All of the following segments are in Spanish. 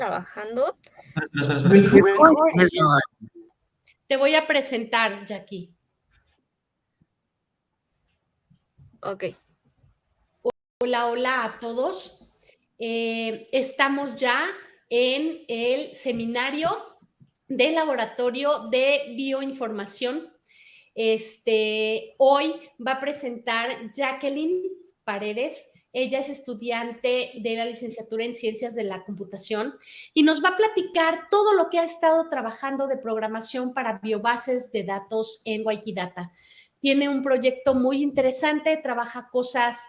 trabajando. Te voy a presentar, Jackie. Ok. Hola, hola a todos. Estamos ya en el seminario de laboratorio de bioinformación. Hoy va a presentar Jacqueline Paredes. Ella es estudiante de la licenciatura en Ciencias de la Computación y nos va a platicar todo lo que ha estado trabajando de programación para biobases de datos en Wikidata. Tiene un proyecto muy interesante, trabaja cosas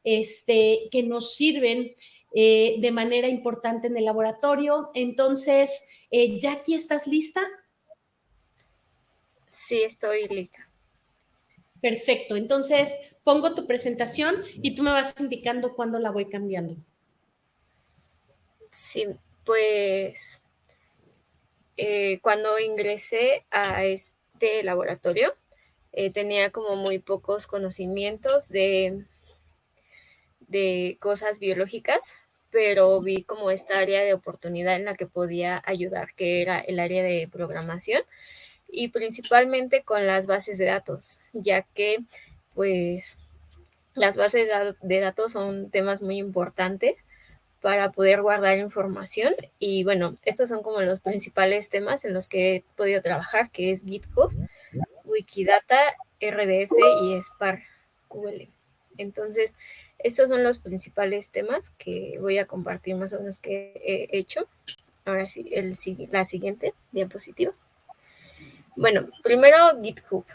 que nos sirven de manera importante en el laboratorio. Entonces, Jackie, ¿estás lista? Sí, estoy lista. Perfecto. Entonces, pongo tu presentación y tú me vas indicando cuándo la voy cambiando. Sí, pues cuando ingresé a este laboratorio, tenía como muy pocos conocimientos de cosas biológicas, pero vi como esta área de oportunidad en la que podía ayudar, que era el área de programación y principalmente con las bases de datos, ya que pues las bases de datos son temas muy importantes para poder guardar información y bueno, estos son como los principales temas en los que he podido trabajar, que es GitHub, Wikidata, RDF y SparkQL. Entonces, estos son los principales temas que voy a compartir más o menos que he hecho. Ahora sí, la siguiente diapositiva. Bueno, primero GitHub.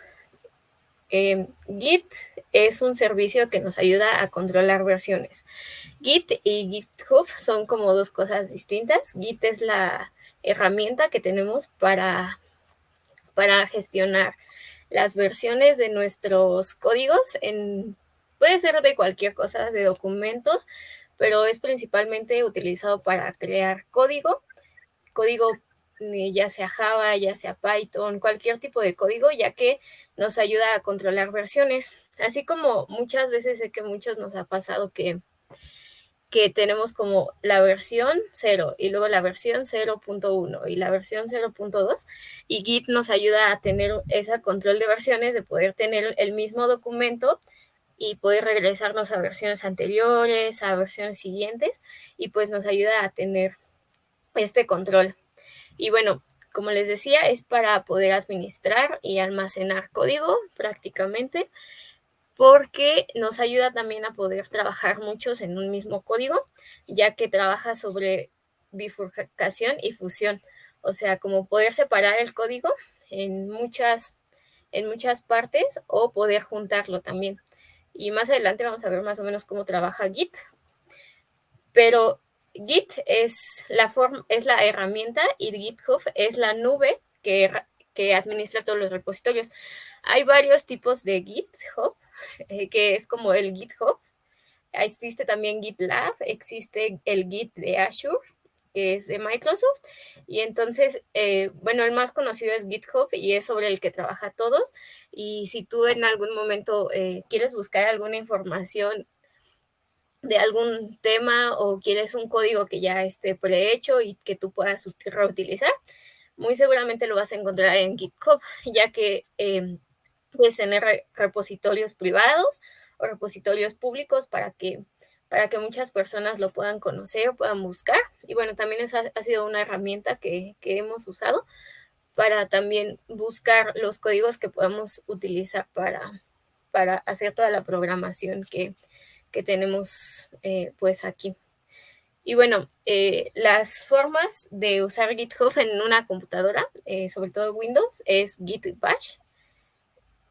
Git es un servicio que nos ayuda a controlar versiones. Git y GitHub son como dos cosas distintas. Git es la herramienta que tenemos para gestionar las versiones de nuestros códigos puede ser de cualquier cosa, de documentos, pero es principalmente utilizado para crear código ya sea Java, ya sea Python, cualquier tipo de código, ya que nos ayuda a controlar versiones. Así como muchas veces sé que muchos nos ha pasado que tenemos como la versión 0 y luego la versión 0.1 y la versión 0.2 y Git nos ayuda a tener ese control de versiones, de poder tener el mismo documento y poder regresarnos a versiones anteriores, a versiones siguientes y pues nos ayuda a tener este control. Y bueno, como les decía, es para poder administrar y almacenar código prácticamente, porque nos ayuda también a poder trabajar muchos en un mismo código, ya que trabaja sobre bifurcación y fusión, o sea, como poder separar el código en muchas partes o poder juntarlo también. Y más adelante vamos a ver más o menos cómo trabaja Git, pero Git es la herramienta y GitHub es la nube que administra todos los repositorios. Hay varios tipos de GitHub, que es como el GitHub. Existe también GitLab, existe el Git de Azure, que es de Microsoft. Y entonces, bueno, el más conocido es GitHub y es sobre el que trabaja todos. Y si tú en algún momento quieres buscar alguna información de algún tema o quieres un código que ya esté prehecho y que tú puedas reutilizar, muy seguramente lo vas a encontrar en GitHub, ya que puedes tener repositorios privados o repositorios públicos para que muchas personas lo puedan conocer o puedan buscar. Y bueno, también esa ha sido una herramienta que hemos usado para también buscar los códigos que podemos utilizar para hacer toda la programación que tenemos pues aquí. Y bueno, las formas de usar GitHub en una computadora, sobre todo Windows, es Git Bash,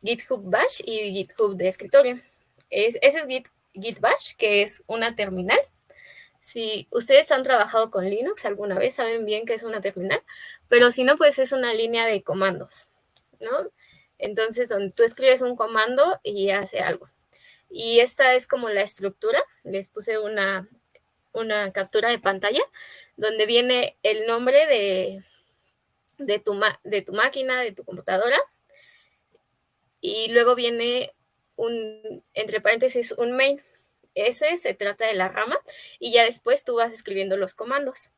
GitHub Bash y GitHub de escritorio. Ese es Git Bash, que es una terminal. Si ustedes han trabajado con Linux alguna vez, saben bien que es una terminal, pero si no, pues es una línea de comandos, ¿no? Entonces, donde tú escribes un comando y hace algo. Y esta es como la estructura. Les puse una captura de pantalla donde viene el nombre de tu máquina, de tu computadora, y luego viene entre paréntesis, un main. Ese se trata de la rama y ya después tú vas escribiendo los comandos.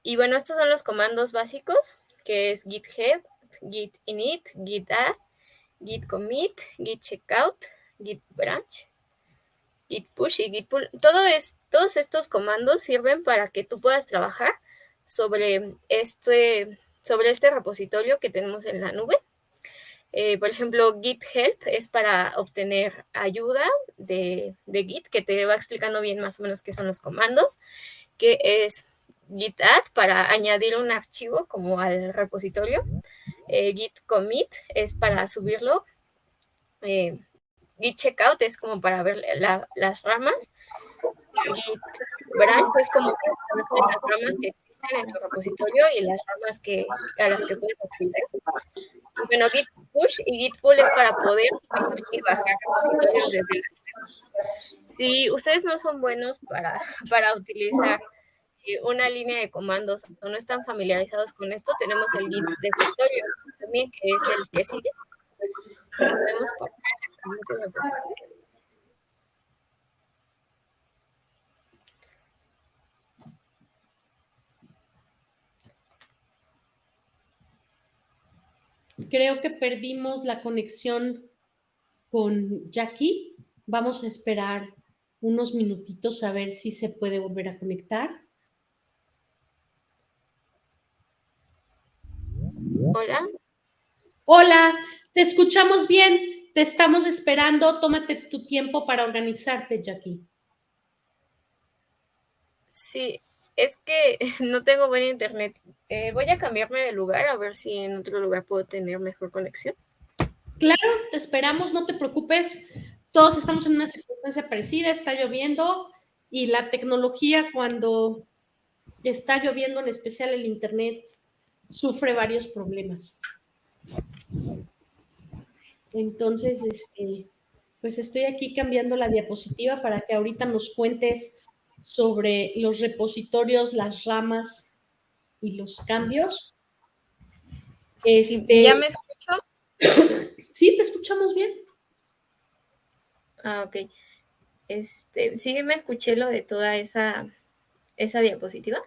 Y bueno, estos son los comandos básicos, que es git help, git init, git add, git commit, git checkout, git branch, git push y git pull. Todos estos comandos sirven para que tú puedas trabajar sobre este repositorio que tenemos en la nube. Por ejemplo, git help es para obtener ayuda de Git, que te va explicando bien más o menos qué son los comandos, que es git add para añadir un archivo como al repositorio, git commit es para subirlo, git checkout es como para ver las ramas, git branch es como para saber de las ramas que existen en tu repositorio y las ramas a las que puedes acceder. Y bueno, git push y git pull es para poder subir y bajar repositorios desde la nube. Si ustedes no son buenos para utilizar una línea de comandos o no están familiarizados con esto, tenemos el git de escritorio también, que es el que sigue. Podemos pasar a la siguiente diapositiva. Creo que perdimos la conexión con Jackie. Vamos a esperar unos minutitos a ver si se puede volver a conectar. Hola. Hola, te escuchamos bien, te estamos esperando, tómate tu tiempo para organizarte, Jackie. Sí, es que no tengo buen internet. Voy a cambiarme de lugar a ver si en otro lugar puedo tener mejor conexión. Claro, te esperamos, no te preocupes. Todos estamos en una circunstancia parecida, está lloviendo y la tecnología cuando está lloviendo, en especial el internet, sufre varios problemas. Entonces, pues estoy aquí cambiando la diapositiva para que ahorita nos cuentes sobre los repositorios, las ramas y los cambios. ¿Ya me escucho? Sí, te escuchamos bien. Ah, ok. Sí me escuché lo de toda esa diapositiva.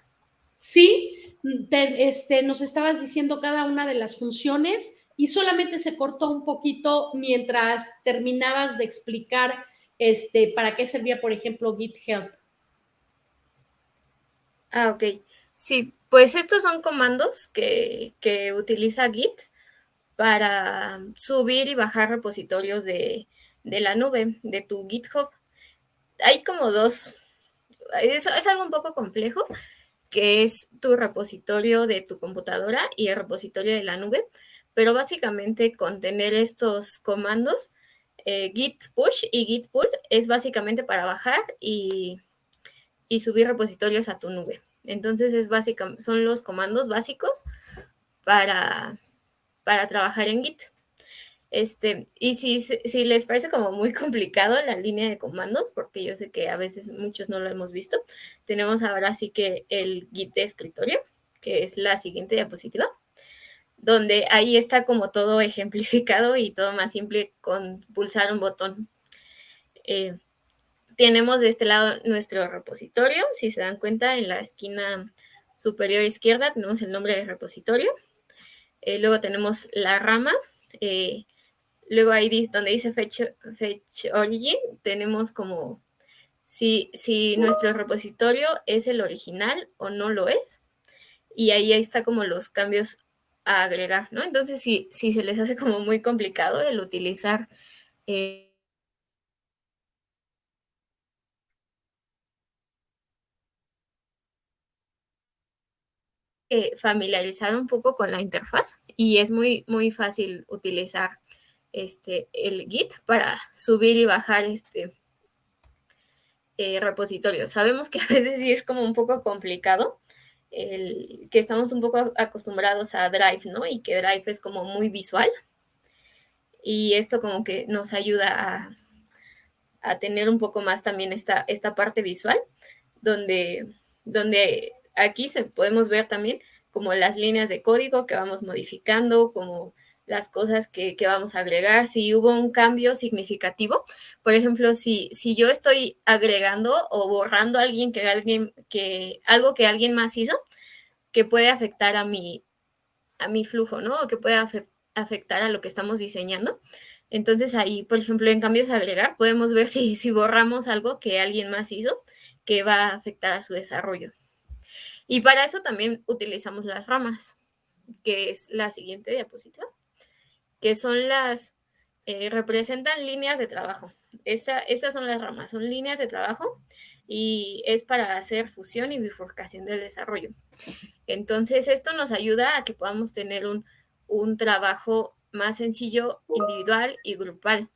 Sí, nos estabas diciendo cada una de las funciones y solamente se cortó un poquito mientras terminabas de explicar para qué servía, por ejemplo, Git Help. Ah, ok. Sí, pues estos son comandos que utiliza Git para subir y bajar repositorios de la nube, de tu GitHub. Hay como dos, es algo un poco complejo, que es tu repositorio de tu computadora y el repositorio de la nube, pero básicamente con tener estos comandos, git push y git pull es básicamente para bajar y subir repositorios a tu nube. Entonces son los comandos básicos para trabajar en Git. Y si les parece como muy complicado la línea de comandos, porque yo sé que a veces muchos no lo hemos visto, tenemos ahora sí que el Git de escritorio, que es la siguiente diapositiva, donde ahí está como todo ejemplificado y todo más simple con pulsar un botón. Tenemos de este lado nuestro repositorio. Si se dan cuenta, en la esquina superior izquierda tenemos el nombre del repositorio. Luego tenemos la rama. Luego ahí donde dice fetch origin, tenemos como si nuestro repositorio es el original o no lo es. Y ahí está como los cambios a agregar, ¿no? Entonces, si se les hace como muy complicado el utilizar familiarizar un poco con la interfaz y es muy, muy fácil utilizar el Git para subir y bajar repositorio. Sabemos que a veces sí es como un poco complicado, que estamos un poco acostumbrados a Drive, ¿no? Y que Drive es como muy visual y esto como que nos ayuda a tener un poco más también esta parte visual, donde aquí podemos ver también como las líneas de código que vamos modificando, como las cosas que vamos a agregar, si hubo un cambio significativo. Por ejemplo, si yo estoy agregando o borrando a alguien algo que alguien más hizo, que puede afectar a mi flujo, ¿no? O que puede afectar a lo que estamos diseñando. Entonces ahí, por ejemplo, en cambios a agregar, podemos ver si borramos algo que alguien más hizo que va a afectar a su desarrollo. Y para eso también utilizamos las ramas, que es la siguiente diapositiva, que son representan líneas de trabajo. Estas son las ramas, son líneas de trabajo y es para hacer fusión y bifurcación del desarrollo. Entonces, esto nos ayuda a que podamos tener un trabajo más sencillo, individual y grupal.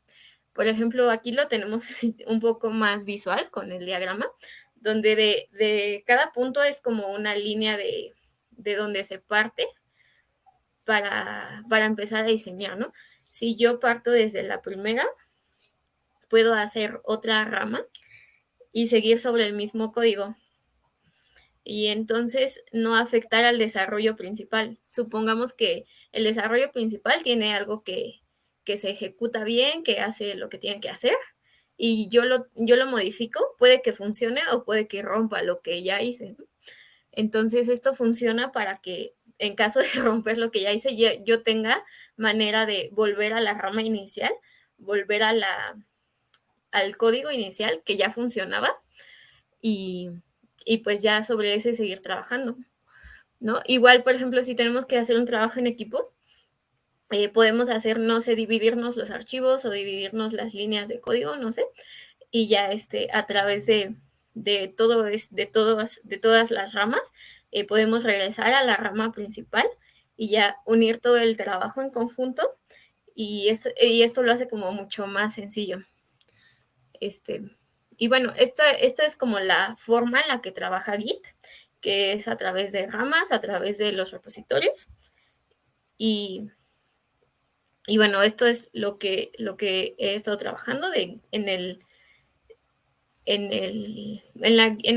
Por ejemplo, aquí lo tenemos un poco más visual con el diagrama, donde de cada punto es como una línea de donde se parte para empezar a diseñar, ¿no? Si yo parto desde la primera, puedo hacer otra rama y seguir sobre el mismo código. Y entonces no afectar al desarrollo principal. Supongamos que el desarrollo principal tiene algo que se ejecuta bien, que hace lo que tiene que hacer, y yo lo modifico, puede que funcione o puede que rompa lo que ya hice, ¿no? Entonces esto funciona para que en caso de romper lo que ya hice, yo tenga manera de volver a la rama inicial, volver al código inicial que ya funcionaba y pues ya sobre ese seguir trabajando, ¿no? Igual, por ejemplo, si tenemos que hacer un trabajo en equipo, podemos hacer, no sé, dividirnos los archivos o dividirnos las líneas de código, no sé, y ya a través de todas las ramas, podemos regresar a la rama principal y ya unir todo el trabajo en conjunto y esto lo hace como mucho más sencillo. Y bueno, esta es como la forma en la que trabaja Git, que es a través de ramas, a través de los repositorios. Y bueno, esto es lo que he estado trabajando en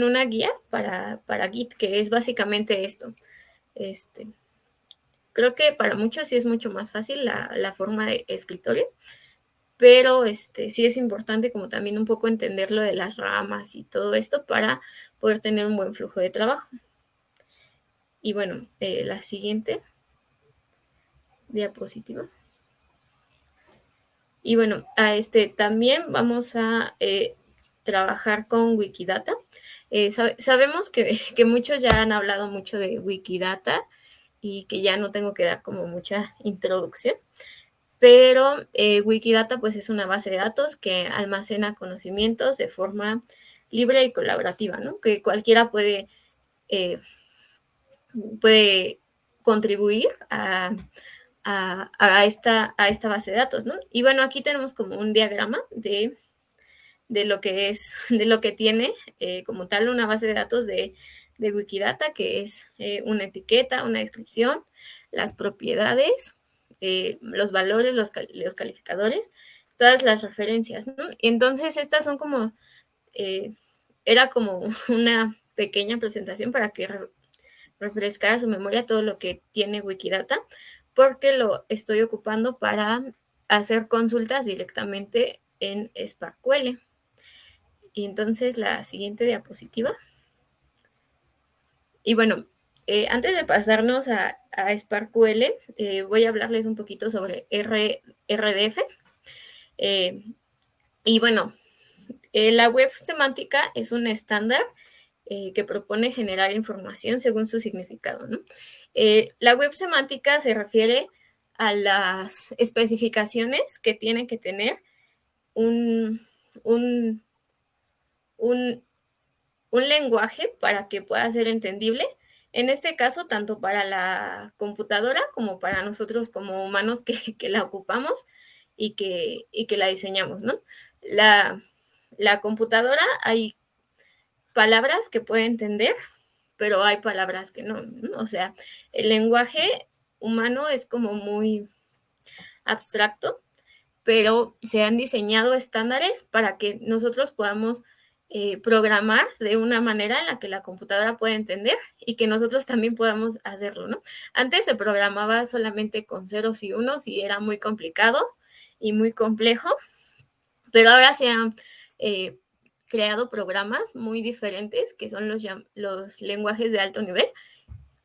una guía para Git, que es básicamente esto. Creo que para muchos sí es mucho más fácil la forma de escritorio, pero sí es importante como también un poco entender lo de las ramas y todo esto para poder tener un buen flujo de trabajo. Y bueno, la siguiente diapositiva. Y bueno, también vamos a trabajar con Wikidata. Sabemos que muchos ya han hablado mucho de Wikidata y que ya no tengo que dar como mucha introducción, pero Wikidata pues es una base de datos que almacena conocimientos de forma libre y colaborativa, ¿no? Que cualquiera puede contribuir a esta base de datos, ¿no? Y bueno, aquí tenemos como un diagrama de lo que tiene como tal una base de datos de Wikidata, que es una etiqueta, una descripción, las propiedades, los valores, los calificadores, todas las referencias, ¿no? Entonces, estas son como, era como una pequeña presentación para que refrescara a su memoria todo lo que tiene Wikidata, porque lo estoy ocupando para hacer consultas directamente en SparkQL. Y entonces la siguiente diapositiva. Y bueno, antes de pasarnos a SparkQL, voy a hablarles un poquito sobre RDF. Y bueno, la web semántica es un estándar que propone generar información según su significado, ¿no? La web semántica se refiere a las especificaciones que tiene que tener un lenguaje para que pueda ser entendible, en este caso, tanto para la computadora como para nosotros como humanos que la ocupamos y que la diseñamos, ¿no? La computadora, hay palabras que puede entender, pero hay palabras que no, ¿no? O sea, el lenguaje humano es como muy abstracto, pero se han diseñado estándares para que nosotros podamos programar de una manera en la que la computadora pueda entender y que nosotros también podamos hacerlo, ¿no? Antes se programaba solamente con ceros y unos y era muy complicado y muy complejo, pero ahora se han creado programas muy diferentes que son los lenguajes de alto nivel,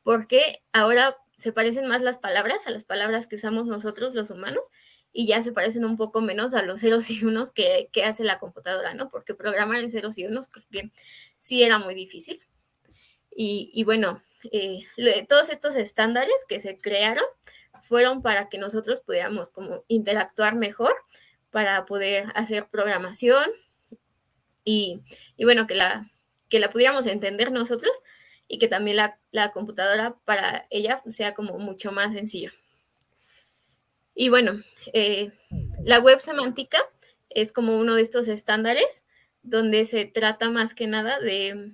porque ahora se parecen más las palabras a las palabras que usamos nosotros los humanos y ya se parecen un poco menos a los ceros y unos que hace la computadora, ¿no? Porque programar en ceros y unos bien, sí era muy difícil. Y bueno, todos estos estándares que se crearon fueron para que nosotros pudiéramos como interactuar mejor, para poder hacer programación y bueno, que la pudiéramos entender nosotros y que también la computadora para ella sea como mucho más sencillo. Y bueno, la web semántica es como uno de estos estándares donde se trata más que nada de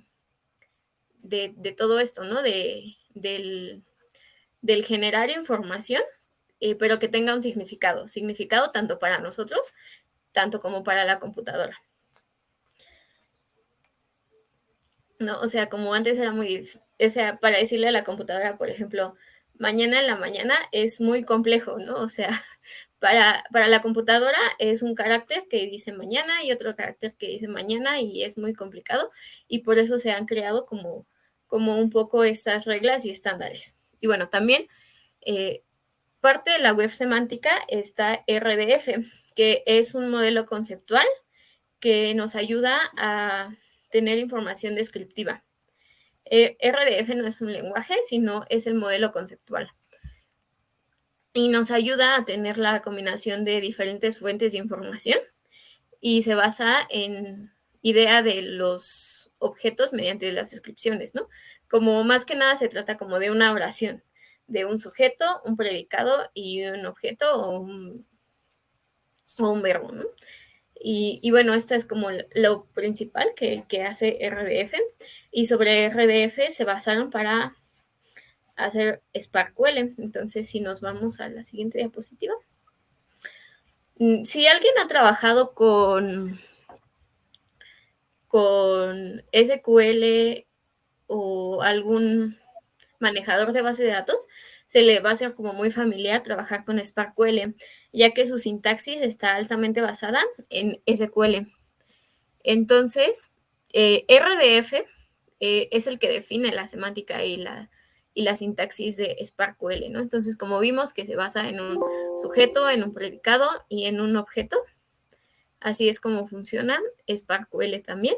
todo esto, ¿no? Del generar información, pero que tenga un significado tanto para nosotros, tanto como para la computadora. ¿No? O sea, como antes era muy, o sea, para decirle a la computadora, por ejemplo, mañana en la mañana es muy complejo, ¿no? O sea, para la computadora es un carácter que dice mañana y otro carácter que dice mañana y es muy complicado y por eso se han creado como un poco estas reglas y estándares. Y bueno, también parte de la web semántica está RDF, que es un modelo conceptual que nos ayuda a tener información descriptiva. RDF no es un lenguaje, sino es el modelo conceptual. Y nos ayuda a tener la combinación de diferentes fuentes de información y se basa en idea de los objetos mediante las descripciones, ¿no? Como más que nada se trata como de una oración, de un sujeto, un predicado y un objeto o un verbo, ¿no? Y bueno, esto es como lo principal que hace RDF. Y sobre RDF se basaron para hacer SparkQL. Entonces, si nos vamos a la siguiente diapositiva. Si alguien ha trabajado con SQL o algún manejador de base de datos, se le va a ser como muy familiar trabajar con SparkQL, ya que su sintaxis está altamente basada en SQL. Entonces, RDF es el que define la semántica y la sintaxis de SparkQL, ¿no? Entonces, como vimos que se basa en un sujeto, en un predicado y en un objeto, así es como funciona SparkQL también.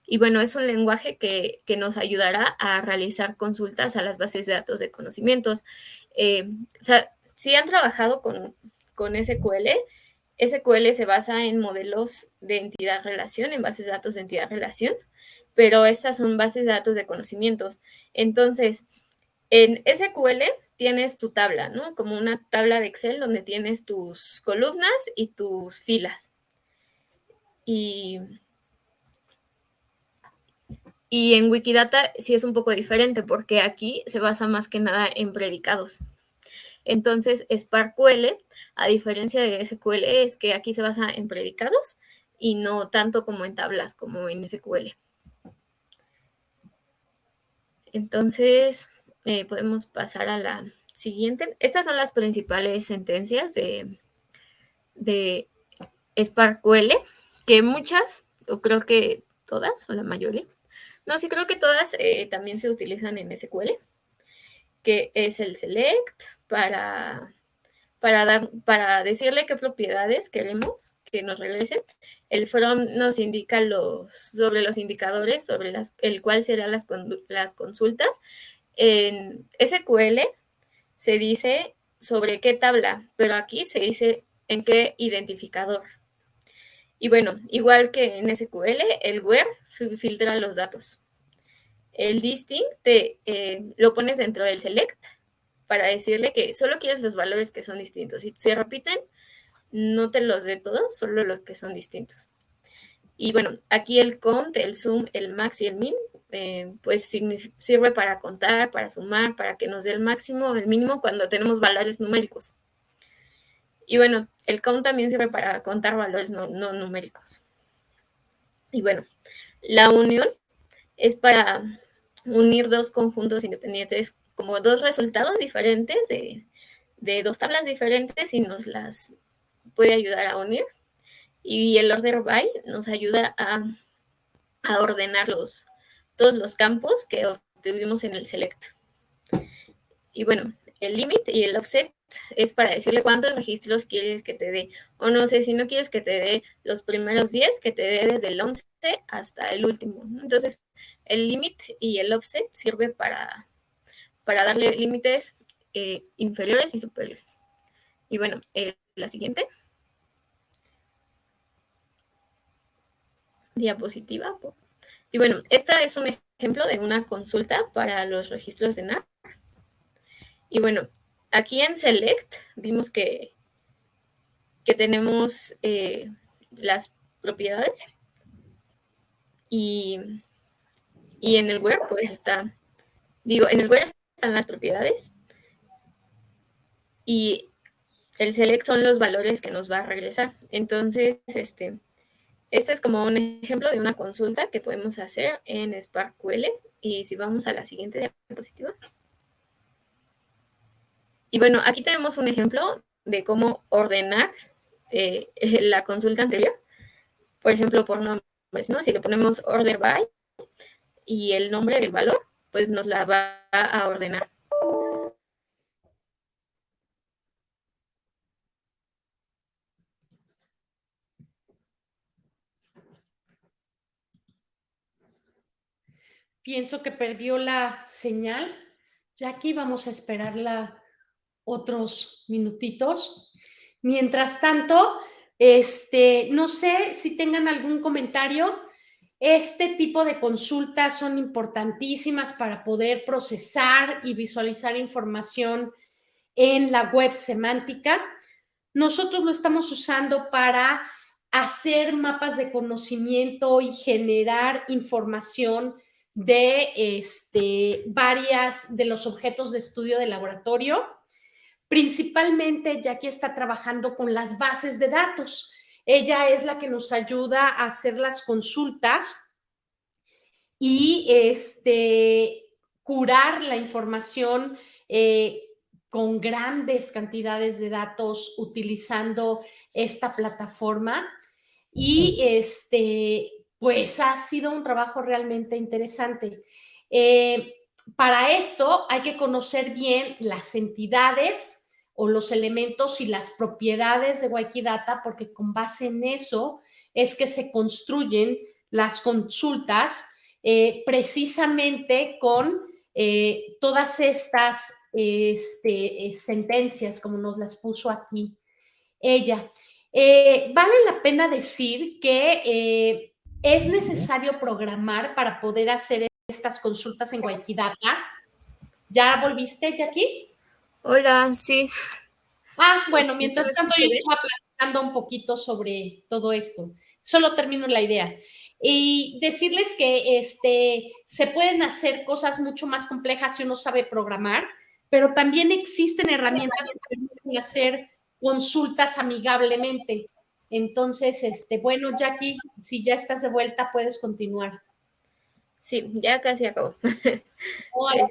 Y bueno, es un lenguaje que nos ayudará a realizar consultas a las bases de datos de conocimientos. O sea, si han trabajado con SQL, SQL se basa en modelos de entidad-relación, en bases de datos de entidad-relación, pero estas son bases de datos de conocimientos. Entonces, en SQL tienes tu tabla, ¿no? Como una tabla de Excel donde tienes tus columnas y tus filas. Y en Wikidata sí es un poco diferente porque aquí se basa más que nada en predicados. Entonces, SparkQL, a diferencia de SQL, es que aquí se basa en predicados y no tanto como en tablas como en SQL. Entonces, podemos pasar a la siguiente. Estas son las principales sentencias de SparkQL, que muchas, o creo que todas, o la mayoría, no, sí creo que todas también se utilizan en SQL, que es el select para decirle qué propiedades queremos que nos regresen. El from nos indica sobre los indicadores, sobre el cual serán las consultas. En SQL se dice sobre qué tabla, pero aquí se dice en qué identificador. Y bueno, igual que en SQL, el where filtra los datos. El distinct lo pones dentro del select para decirle que solo quieres los valores que son distintos. Si se repiten, no te los dé todos, solo los que son distintos. Y bueno, aquí el count, el sum, el max y el min, pues sirve para contar, para sumar, para que nos dé el máximo o el mínimo cuando tenemos valores numéricos. Y bueno, el count también sirve para contar valores no numéricos. Y bueno, La unión es para unir dos conjuntos independientes, como dos resultados diferentes de dos tablas diferentes y nos las puede ayudar a unir. Y el order by nos ayuda a ordenar todos los campos que obtuvimos en el select. Y bueno, el limit y el offset es para decirle cuántos registros quieres que te dé. O no sé, si no quieres que te dé los primeros 10, que te dé desde el 11 hasta el último. Entonces, el limit y el offset sirve para darle límites inferiores y superiores. Y bueno, la siguiente diapositiva. Y bueno, esta es un ejemplo de una consulta para los registros de NAR. Y bueno, aquí en Select vimos que tenemos las propiedades y en el where pues está, en el where están las propiedades y el select son los valores que nos va a regresar. Entonces, este es como un ejemplo de una consulta que podemos hacer en SparkQL. Y si vamos a la siguiente diapositiva. Y bueno, aquí tenemos un ejemplo de cómo ordenar la consulta anterior. Por ejemplo, por nombres, ¿no? Si le ponemos order by y el nombre del valor, pues nos la va a ordenar. Pienso que perdió la señal. Jackie, vamos a esperarla otros minutitos. Mientras tanto, no sé si tengan algún comentario. Este tipo de consultas son importantísimas para poder procesar y visualizar información en la web semántica. Nosotros lo estamos usando para hacer mapas de conocimiento y generar información de varias de los objetos de estudio de laboratorio. Principalmente, Jackie está trabajando con las bases de datos. Ella es la que nos ayuda a hacer las consultas y curar la información con grandes cantidades de datos utilizando esta plataforma. Y pues ha sido un trabajo realmente interesante. Para esto hay que conocer bien las entidades o los elementos y las propiedades de Wikidata, porque con base en eso es que se construyen las consultas precisamente con todas estas sentencias, como nos las puso aquí ella. Vale la pena decir que es necesario programar para poder hacer estas consultas en Wikidata. ¿Ya volviste, Jackie? Hola, sí. Bueno, mientras tanto yo estaba platicando un poquito sobre todo esto. Solo termino la idea. Y decirles que se pueden hacer cosas mucho más complejas si uno sabe programar, pero también existen herramientas que permiten hacer consultas amigablemente. Entonces, bueno, Jackie, si ya estás de vuelta, puedes continuar. Sí, ya casi acabó. Hola,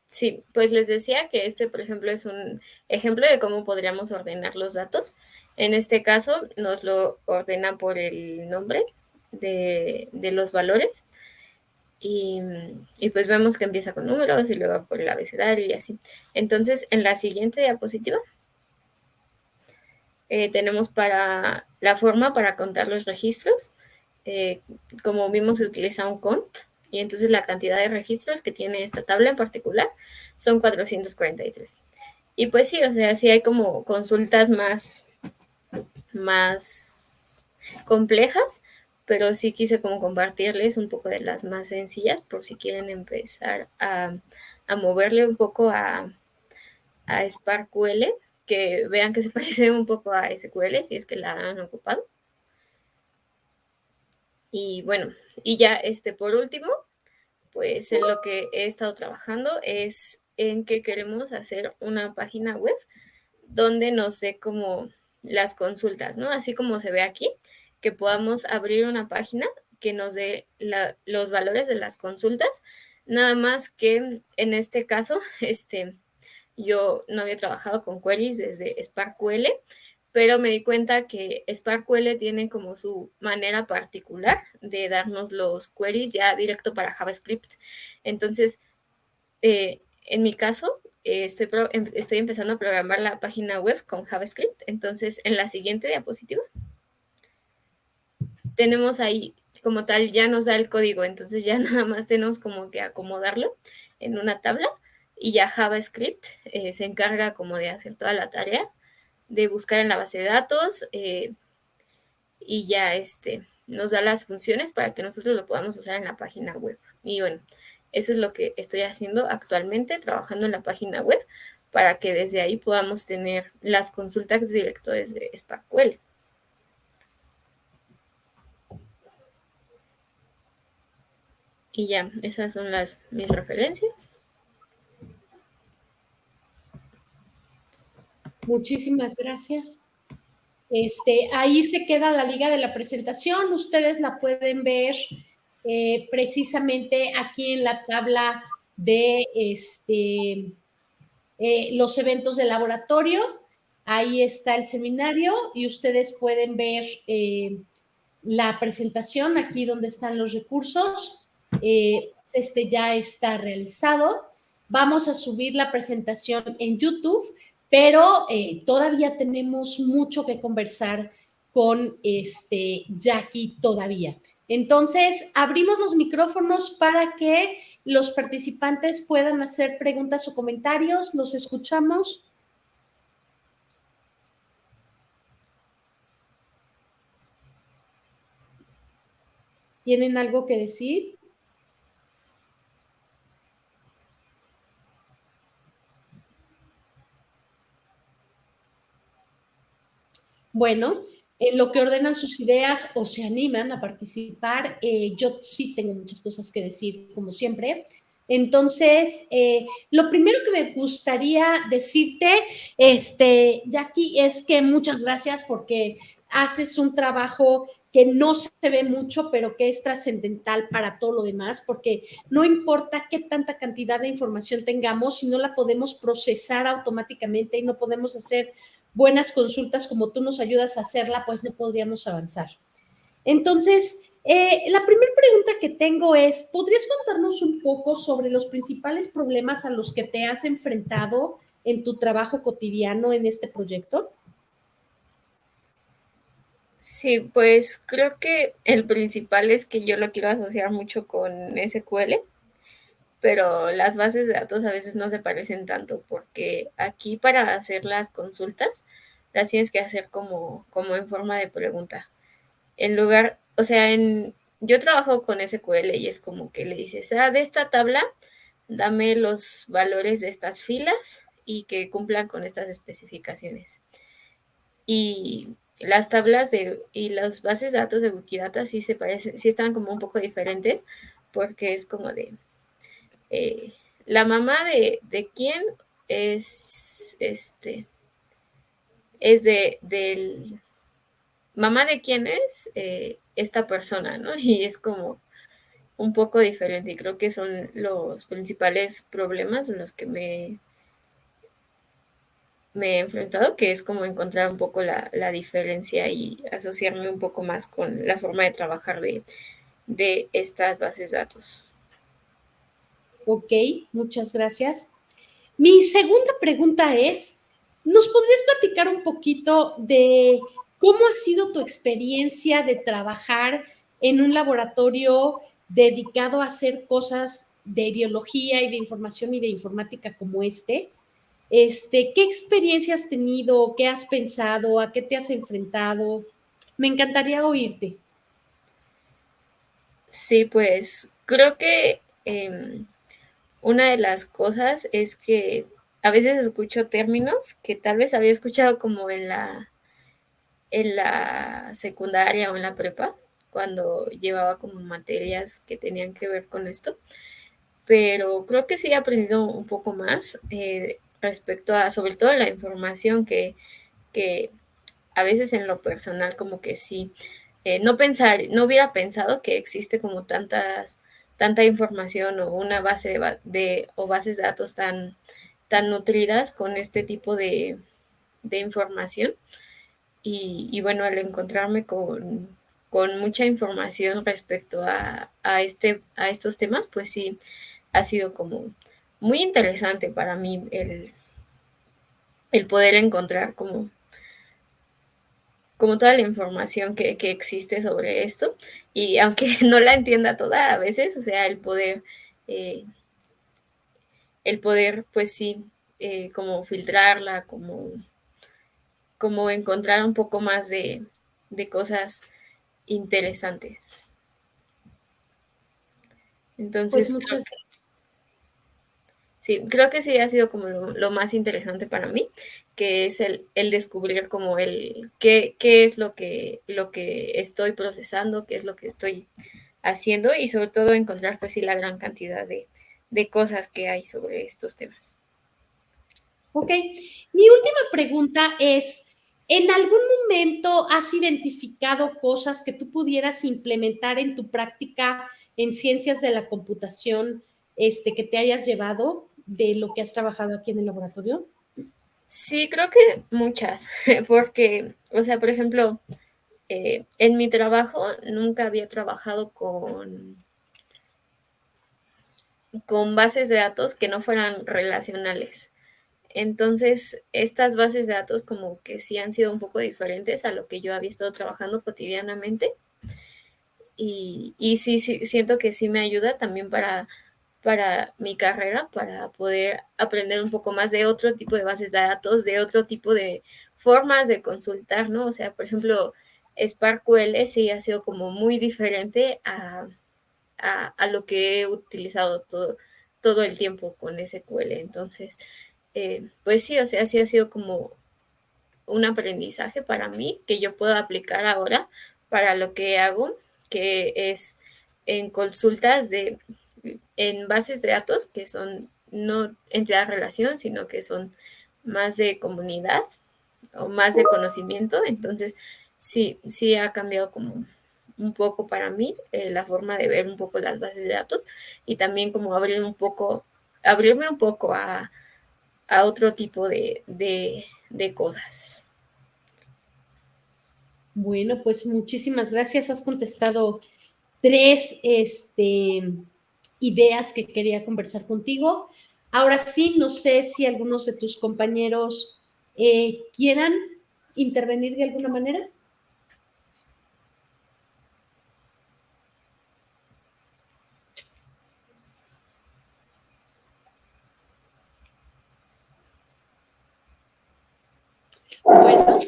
Sí, pues les decía que por ejemplo, es un ejemplo de cómo podríamos ordenar los datos. En este caso, nos lo ordena por el nombre de los valores. Y pues vemos que empieza con números y luego por el abecedario y así. Entonces, en la siguiente diapositiva, tenemos para la forma para contar los registros. Como vimos, se utiliza un cont. Y entonces la cantidad de registros que tiene esta tabla en particular son 443. Y pues sí, o sea, sí hay como consultas más complejas, pero sí quise como compartirles un poco de las más sencillas por si quieren empezar a moverle un poco a SparkQL, que vean que se parece un poco a SQL si es que la han ocupado. Y bueno, y ya por último, pues en lo que he estado trabajando es en que queremos hacer una página web donde nos dé como las consultas, ¿no? Así como se ve aquí, que podamos abrir una página que nos dé los valores de las consultas, nada más que en este caso, yo no había trabajado con queries desde SparkQL, pero me di cuenta que SparkQL tiene como su manera particular de darnos los queries ya directo para JavaScript. Entonces, en mi caso, estoy empezando a programar la página web con JavaScript. Entonces, en la siguiente diapositiva, tenemos ahí como tal, ya nos da el código. Entonces, ya nada más tenemos como que acomodarlo en una tabla y ya JavaScript se encarga como de hacer toda la tarea de buscar en la base de datos y ya nos da las funciones para que nosotros lo podamos usar en la página web. Y bueno, eso es lo que estoy haciendo actualmente, trabajando en la página web para que desde ahí podamos tener las consultas directo desde SparkQL. Y ya, esas son mis referencias. Muchísimas gracias. Ahí se queda la liga de la presentación. Ustedes la pueden ver precisamente aquí en la tabla de los eventos de laboratorio. Ahí está el seminario y ustedes pueden ver la presentación aquí donde están los recursos. Ya está realizado. Vamos a subir la presentación en YouTube, pero todavía tenemos mucho que conversar con Jackie todavía. Entonces, abrimos los micrófonos para que los participantes puedan hacer preguntas o comentarios. Los escuchamos. ¿Tienen algo que decir? Bueno, en lo que ordenan sus ideas o se animan a participar, yo sí tengo muchas cosas que decir, como siempre. Entonces, lo primero que me gustaría decirte, Jackie, es que muchas gracias porque haces un trabajo que no se ve mucho, pero que es trascendental para todo lo demás, porque no importa qué tanta cantidad de información tengamos, si no la podemos procesar automáticamente y no podemos hacer buenas consultas como tú nos ayudas a hacerla, pues no podríamos avanzar. Entonces, la primera pregunta que tengo es, ¿podrías contarnos un poco sobre los principales problemas a los que te has enfrentado en tu trabajo cotidiano en este proyecto? Sí, pues creo que el principal es que yo lo quiero asociar mucho con SQL, pero las bases de datos a veces no se parecen tanto, porque aquí para hacer las consultas las tienes que hacer como en forma de pregunta. En lugar, o sea, yo trabajo con SQL y es como que le dices, de esta tabla, dame los valores de estas filas y que cumplan con estas especificaciones. Y las tablas y las bases de datos de Wikidata sí se parecen, sí están como un poco diferentes, porque es como de la mamá de quién es es del mamá de quién es esta persona, ¿no? Y es como un poco diferente y creo que son los principales problemas en los que me he enfrentado, que es como encontrar un poco la diferencia y asociarme un poco más con la forma de trabajar de estas bases de datos. Ok, muchas gracias. Mi segunda pregunta es, ¿nos podrías platicar un poquito de cómo ha sido tu experiencia de trabajar en un laboratorio dedicado a hacer cosas de biología y de información y de informática como este? ¿Qué experiencia has tenido? ¿Qué has pensado? ¿A qué te has enfrentado? Me encantaría oírte. Sí, pues creo que una de las cosas es que a veces escucho términos que tal vez había escuchado como en la secundaria o en la prepa, cuando llevaba como materias que tenían que ver con esto, pero creo que sí he aprendido un poco más respecto a, sobre todo, la información que a veces en lo personal como que sí no hubiera pensado que existe como tanta información o una base o bases de datos tan nutridas con este tipo de información. Y bueno, al encontrarme con mucha información respecto a estos temas, pues sí, ha sido como muy interesante para mí el poder encontrar como toda la información que existe sobre esto. Y aunque no la entienda toda a veces, o sea, eh, pues sí, como filtrarla, como encontrar un poco más de cosas interesantes. Pues Entonces, muchas sí, creo que sí ha sido como lo más interesante para mí, que es el descubrir como qué es lo que estoy procesando, qué es lo que estoy haciendo y sobre todo encontrar pues sí la gran cantidad de cosas que hay sobre estos temas. Ok. Mi última pregunta es, ¿en algún momento has identificado cosas que tú pudieras implementar en tu práctica en ciencias de la computación, que te hayas llevado de lo que has trabajado aquí en el laboratorio? Sí, creo que muchas, porque, o sea, por ejemplo, en mi trabajo nunca había trabajado con bases de datos que no fueran relacionales. Entonces, estas bases de datos como que sí han sido un poco diferentes a lo que yo había estado trabajando cotidianamente y sí, siento que sí me ayuda también para mi carrera, para poder aprender un poco más de otro tipo de bases de datos, de otro tipo de formas de consultar, ¿no? O sea, por ejemplo, SparkQL sí ha sido como muy diferente a lo que he utilizado todo el tiempo con SQL. Entonces, pues sí, o sea, sí ha sido como un aprendizaje para mí que yo puedo aplicar ahora para lo que hago, que es en consultas en bases de datos que son no entidad de relación, sino que son más de comunidad o más de conocimiento. Entonces, sí ha cambiado como un poco para mí la forma de ver un poco las bases de datos y también como abrirme un poco a otro tipo de cosas. Bueno, pues muchísimas gracias. Has contestado tres ideas que quería conversar contigo. Ahora sí, no sé si algunos de tus compañeros quieran intervenir de alguna manera. Bueno,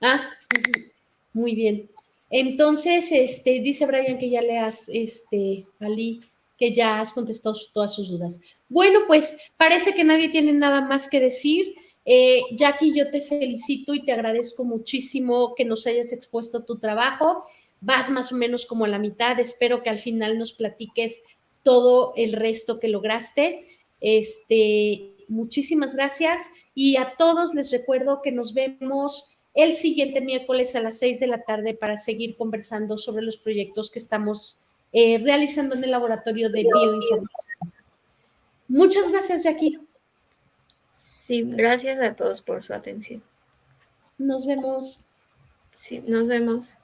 ah, muy bien. Entonces, dice Brian que ya le has, Ali, que ya has contestado todas sus dudas. Bueno, pues parece que nadie tiene nada más que decir. Jackie, yo te felicito y te agradezco muchísimo que nos hayas expuesto tu trabajo. Vas más o menos como a la mitad. Espero que al final nos platiques todo el resto que lograste. Muchísimas gracias y a todos les recuerdo que nos vemos el siguiente miércoles a las 6 de la tarde para seguir conversando sobre los proyectos que estamos realizando en el laboratorio de bioinformática. Muchas gracias, Jackie. Sí, gracias a todos por su atención. Nos vemos. Sí, nos vemos.